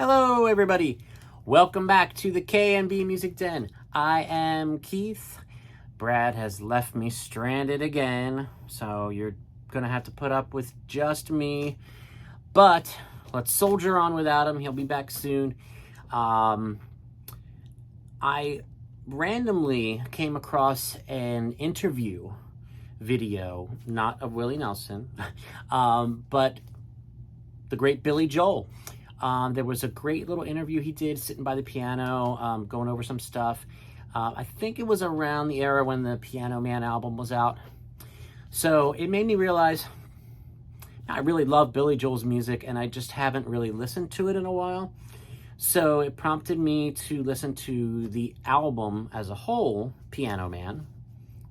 Hello, everybody. Welcome back to the K&B Music Den. I am Keith. Brad has left me stranded again, so you're going to have to put up with just me. But let's soldier on without him. He'll be back soon. I randomly came across an interview video, not of Willie Nelson, but the great Billy Joel. There was a great little interview he did sitting by the piano, going over some stuff. I think it was around the era when the Piano Man album was out. So it made me realize I really love Billy Joel's music, and I just haven't really listened to it in a while. So it prompted me to listen to the album as a whole, Piano Man,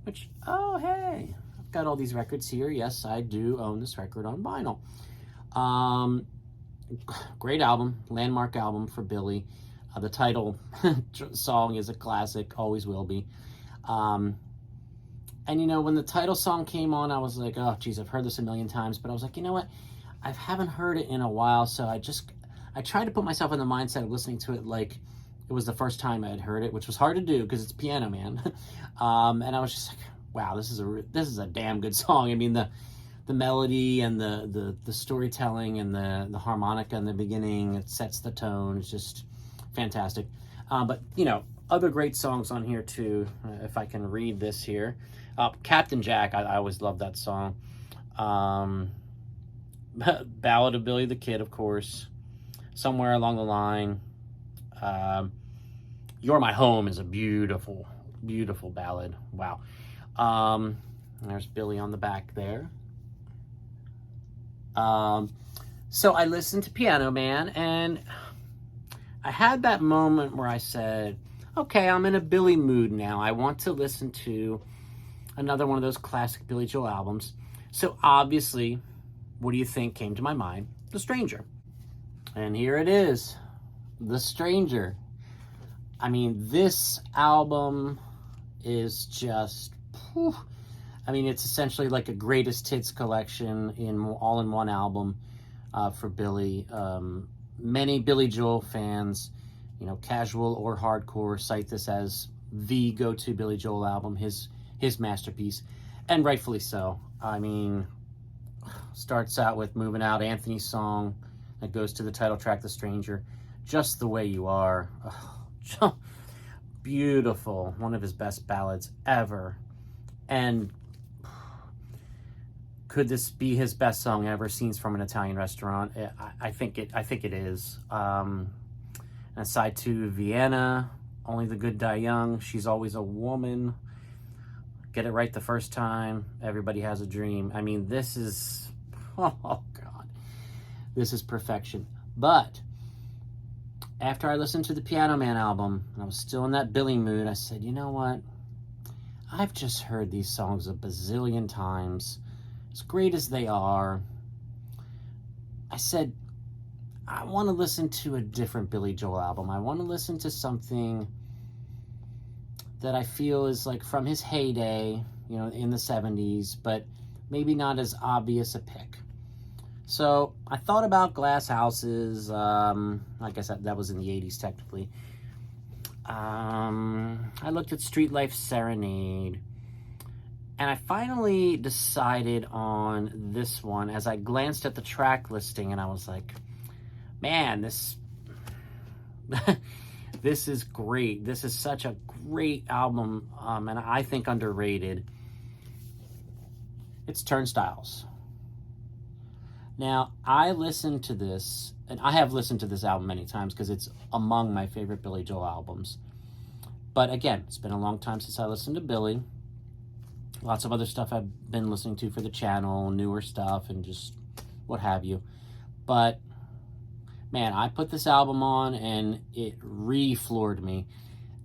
which, oh, hey, I've got all these records here. Yes, I do own this record on vinyl. Great album, landmark album for Billy. The title song is a classic, always will be. And you know, when the title song came on, I was like, oh geez, I've heard this a million times, but I was like, you know what, I haven't heard it in a while, so I tried to put myself in the mindset of listening to it like it was the first time I had heard it, which was hard to do because it's Piano Man. And I was just like, wow, this is a damn good song. I mean, the melody and the storytelling and the harmonica in the beginning, it sets the tone. It's just fantastic. But, you know, other great songs on here, too, if I can read this here. Captain Jack, I always love that song. Ballad of Billy the Kid, of course. Somewhere Along the Line. You're My Home is a beautiful, beautiful ballad. Wow. There's Billy on the back there. So I listened to Piano Man, and I had that moment where I said, okay, I'm in a Billy mood now. I want to listen to another one of those classic Billy Joel albums. So obviously, what do you think came to my mind? The Stranger. And here it is, The Stranger. I mean, this album is just, whew. I mean, it's essentially like a greatest hits collection all in one album for Billy. Many Billy Joel fans, you know, casual or hardcore, cite this as the go-to Billy Joel album, his masterpiece, and rightfully so. I mean, starts out with Moving Out, Anthony's song that goes to the title track, The Stranger, Just the Way You Are. Oh, beautiful, one of his best ballads ever. And could this be his best song ever? Scenes from an Italian Restaurant. I think it is. And side 2, Vienna, Only the Good Die Young, She's Always a Woman, Get It Right the First Time, Everybody Has a Dream. I mean, this is, oh God, this is perfection. But after I listened to the Piano Man album, and I was still in that Billy mood, I said, you know what? I've just heard these songs a bazillion times. As great as they are, I said, I want to listen to a different Billy Joel album. I want to listen to something that I feel is like from his heyday, you know, in the 70s, but maybe not as obvious a pick. So I thought about Glass Houses. Like I said, that was in the 80s technically. I looked at Street Life Serenade. And I finally decided on this one as I glanced at the track listing, and I was like, man, this is great. This is such a great album, and I think underrated. It's Turnstiles. Now, I listened to this, and I have listened to this album many times because it's among my favorite Billy Joel albums. But again, it's been a long time since I listened to Billy. Lots of other stuff I've been listening to for the channel, newer stuff, and just what have you. But, man, I put this album on, and it re-floored me.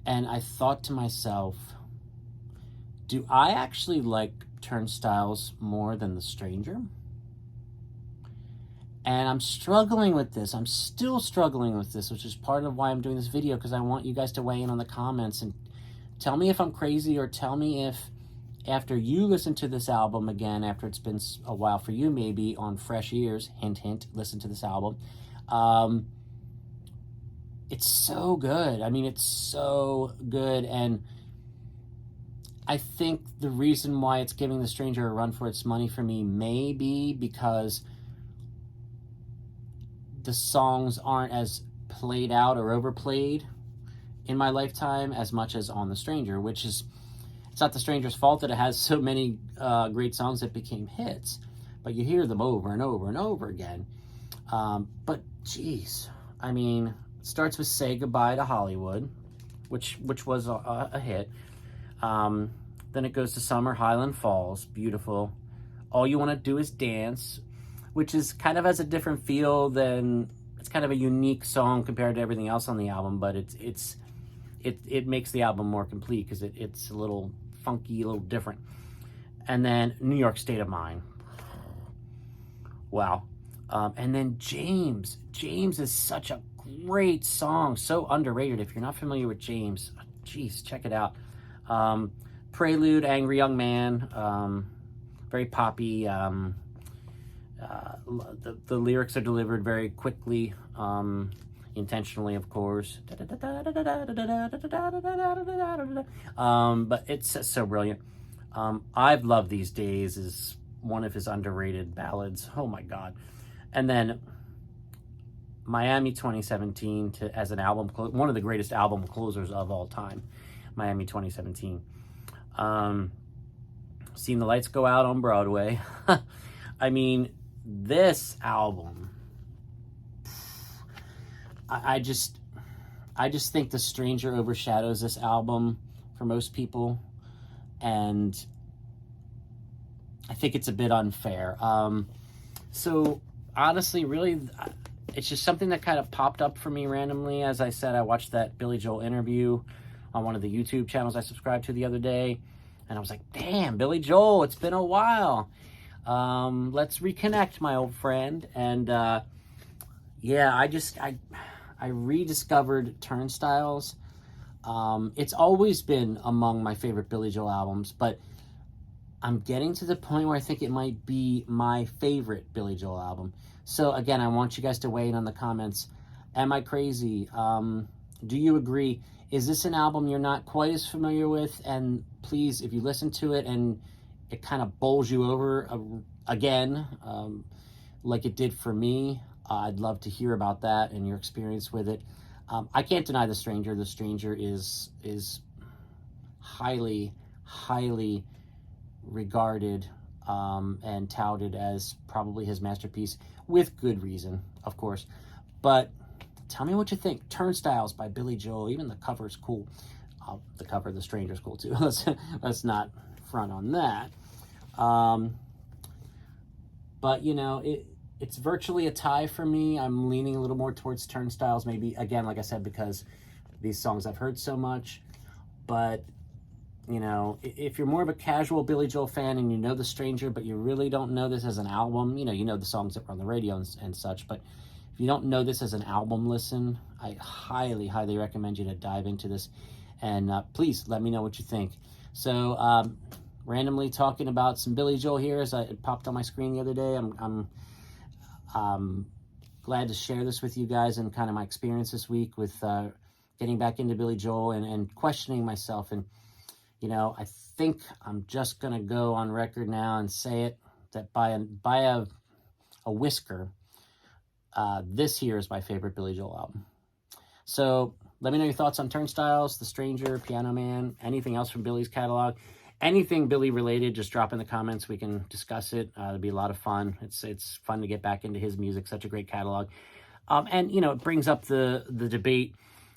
And I thought to myself, do I actually like Turnstiles more than The Stranger? And I'm struggling with this. I'm still struggling with this, which is part of why I'm doing this video, because I want you guys to weigh in on the comments and tell me if I'm crazy, or tell me if after you listen to this album again, after it's been a while for you, maybe on fresh ears, hint, hint, listen to this album, it's so good. I mean, it's so good. And I think the reason why it's giving The Stranger a run for its money for me may be because the songs aren't as played out or overplayed in my lifetime as much as on The Stranger, which is, it's not The Stranger's fault that it has so many great songs that became hits, but you hear them over and over and over again. But geez, I mean, it starts with "Say Goodbye to Hollywood," which was a hit. Then it goes to "Summer Highland Falls," beautiful. "All You Want to Do Is Dance," which is kind of has a different feel than, it's kind of a unique song compared to everything else on the album, but it makes the album more complete because it's a little funky, a little different. And then "New York State of Mind." Wow. And then James. James is such a great song, so underrated. If you're not familiar with James, geez, check it out. Prelude, "Angry Young Man," very poppy. The lyrics are delivered very quickly, intentionally, of course. But it's so brilliant. "I've Loved These Days" is one of his underrated ballads. Oh my God. And then Miami 2017 as an album, one of the greatest album closers of all time, Miami 2017. "Seen the Lights Go Out" on Broadway. I mean, this album, I just think The Stranger overshadows this album for most people, and I think it's a bit unfair. So honestly, really, it's just something that kind of popped up for me randomly. As I said, I watched that Billy Joel interview on one of the YouTube channels I subscribed to the other day, and I was like, damn, Billy Joel, it's been a while. Let's reconnect, my old friend. And yeah, I rediscovered Turnstiles. It's always been among my favorite Billy Joel albums, but I'm getting to the point where I think it might be my favorite Billy Joel album. So again, I want you guys to weigh in on the comments. Am I crazy? Do you agree? Is this an album you're not quite as familiar with? And please, if you listen to it and it kind of bowls you over again, like it did for me, I'd love to hear about that and your experience with it. I can't deny The Stranger. The Stranger is highly, highly regarded and touted as probably his masterpiece, with good reason, of course. But tell me what you think. Turnstiles by Billy Joel. Even the cover's cool. The cover of The Stranger's cool too. Let's not front on that. But you know, it's virtually a tie for me. I'm leaning a little more towards Turnstiles, maybe, again, like I said, because these songs I've heard so much. But you know, if you're more of a casual Billy Joel fan and you know The Stranger, but you really don't know this as an album, you know the songs that were on the radio and such, but if you don't know this as an album listen, I highly, highly recommend you to dive into this. And please let me know what you think. So randomly talking about some Billy Joel here as it popped on my screen the other day. I'm glad to share this with you guys and kind of my experience this week with getting back into Billy Joel and questioning myself. And you know, I think I'm just going to go on record now and say it, that by a whisker, this here is my favorite Billy Joel album. So let me know your thoughts on Turnstiles, The Stranger, Piano Man, anything else from Billy's catalog. Anything Billy related, just drop in the comments. We can discuss it. It'll be a lot of fun. It's fun to get back into his music, such a great catalog. And, you know, it brings up the debate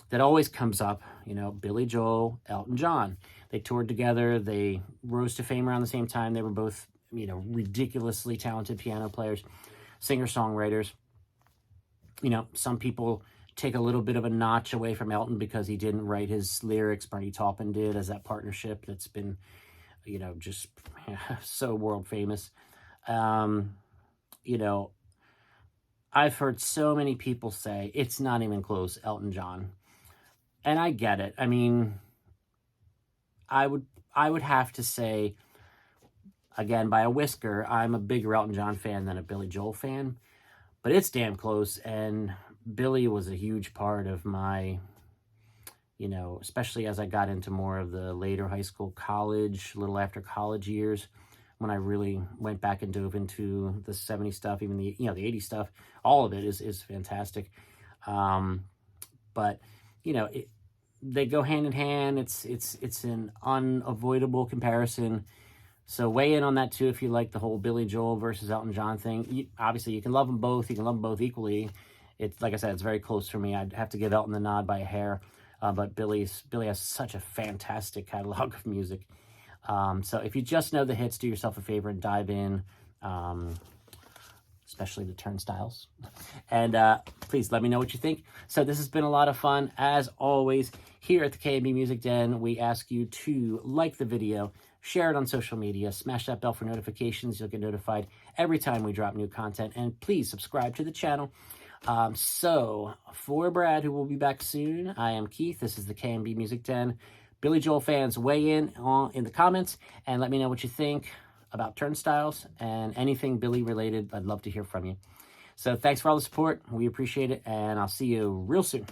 that always comes up, you know, Billy Joel, Elton John. They toured together. They rose to fame around the same time. They were both, you know, ridiculously talented piano players, singer-songwriters. You know, some people take a little bit of a notch away from Elton because he didn't write his lyrics. Bernie Taupin did, as that partnership that's been, you know, just so world famous. You know, I've heard so many people say it's not even close, Elton John. And I get it. I mean, I would have to say, again, by a whisker, I'm a bigger Elton John fan than a Billy Joel fan, but it's damn close. And Billy was a huge part of my, especially as I got into more of the later high school, college, a little after college years, when I really went back and dove into the 70s stuff, even the 80s stuff. All of it is fantastic. But they go hand in hand. It's an unavoidable comparison. So weigh in on that too if you like the whole Billy Joel versus Elton John thing. Obviously, you can love them both. You can love them both equally. It's like I said, it's very close for me. I'd have to give Elton the nod by a hair, but Billy has such a fantastic catalog of music. So if you just know the hits, do yourself a favor and dive in, especially the Turnstiles. And please let me know what you think. So this has been a lot of fun. As always, here at the K&B Music Den, we ask you to like the video, share it on social media, smash that bell for notifications. You'll get notified every time we drop new content. And please subscribe to the channel. So for Brad, who will be back soon, I am Keith. This is the K&B Music Den. Billy Joel fans, weigh in the comments and let me know what you think about Turnstiles and anything Billy related. I'd love to hear from you. So thanks for all the support. We appreciate it, and I'll see you real soon.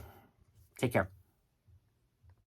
Take care.